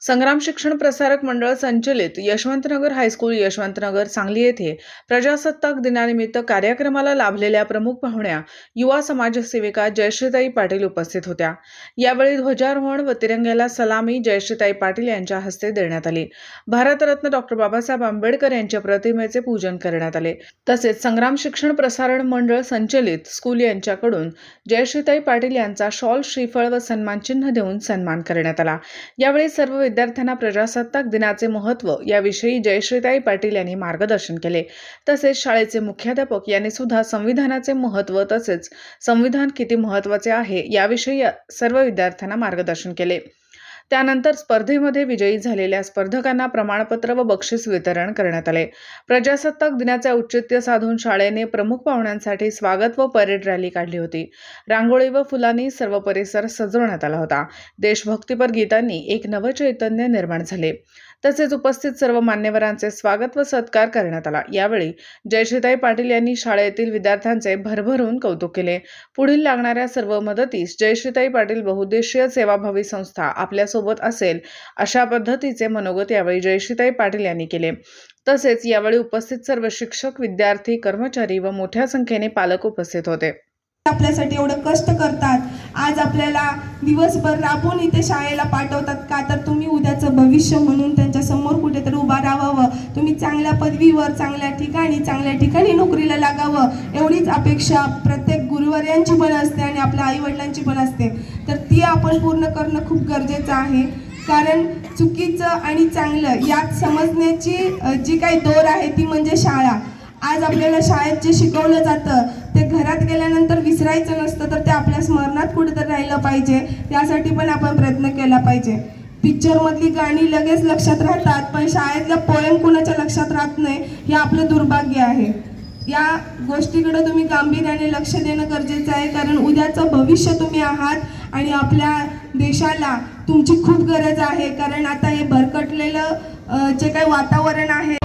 संग्राम शिक्षण प्रसारक मंडळ संचलित यशवंतनगर हायस्कूल यशवंतनगर सांगली येथे प्रजासत्ताक दिनानिमित्त कार्यक्रमाला लाभलेल्या प्रमुख पाहुण्या युवा समाजसेविका जयश्रीताई पाटील उपस्थित होत्या। यावेळी ध्वजारोहण व तिरंग्याला सलामी जयश्रीताई पाटील यांच्या हस्ते देण्यात आली। भारतरत्न डॉक्टर बाबासाहेब आंबेडकर यांच्या प्रतिमेचे पूजन करण्यात आले। तसेच संग्राम शिक्षण प्रसारण मंडळ संचलित स्कूल यांच्याकडून जयश्रीताई पाटील यांचा शॉल, श्रीफळ व सन्मानचिन्ह देऊन सन्मान करण्यात आला। यावेळी सर्व विद्यार्थ्यांना प्रजासत्ताक दिनाचे महत्त्व याविषयी जयश्रीताई पाटील यांनी मार्गदर्शन केले। तसेच शाळेचे मुख्याध्यापक यांनी सुद्धा संविधानाचे महत्त्व तसेच संविधान किती महत्त्वाचे आहे याविषयी सर्व विद्यार्थ्यांना मार्गदर्शन केले। त्यानंतर स्पर्धेमध्ये विजयी झालेल्या स्पर्धकांना प्रमाणपत्र व बक्षीस वितरण करण्यात आले। प्रजासत्ताक दिनाचे औचित्य साधून शाळेने प्रमुख पाहुण्यांसाठी स्वागत व परेड रॅली काढली होती। रांगोळी व फुलांनी सर्व परिसर सजवण्यात आला होता। देशभक्तीपर गीतांनी एक नवचैतन्य निर्माण झाले। तसेच उपस्थित सर्व मान्यवरांचे स्वागत व सत्कार करण्यात आला। यावेळी जयश्रीताई पाटील यांनी शाळेतील विद्यार्थ्यांचे भरभरून कौतुक केले। पुढील लागणाऱ्या सर्व मदतीस जयश्रीताई पाटील बहुउद्देशीय सेवाभावी संस्था आपल्या सोबत असेल अशा पद्धतीचे मनोगत यावेळी जयश्रीताई पाटील यांनी केले। तसेच यावेळी उपस्थित सर्व शिक्षक, विद्यार्थी, कर्मचारी व मोठ्या संख्येने पालक उपस्थित होते। आपल्यासाठी एवढं कष्ट करतात, आज आपल्याला दिवसभर राबून इथे शाळेला पाठवतात का तर तुम्ही उद्याचं भविष्य म्हणून त्यांच्या समोर कुठेतरी उभा राहावं, तुम्ही चांगल्या पदवीवर चांगल्या ठिकाणी नोकरीला लागावं एवढीच अपेक्षा प्रत्येक गुरुवर्यांची पण असते आणि आपल्या आईवडिलांची पण असते। तर ती आपण पूर्ण करणं खूप गरजेचं आहे, कारण चुकीचं आणि चांगलं यात समजण्याची जी काही दोर आहे ती म्हणजे शाळा। आज आपल्याला शाळेत जे शिकवलं जातं ते घरात गेल्यानंतर विसरायचं नसतं, तर ते आपल्या स्मरणात कुठेतरी राहिलं पाहिजे। यासाठी पण आपण प्रयत्न केला पाहिजे। पिक्चरमधली गाणी लगेच लक्षात राहतात, पण शाळेतल्या पोएम कुणाच्या लक्षात राहत नाही, हे आपलं दुर्भाग्य आहे। या गोष्टीकडे तुम्ही गांभीर्याने लक्ष देणं गरजेचं आहे, कारण उद्याचं भविष्य तुम्ही आहात आणि आपल्या देशाला तुमची खूप गरज आहे। कारण आता हे भरकटलेलं जे काही वातावरण आहे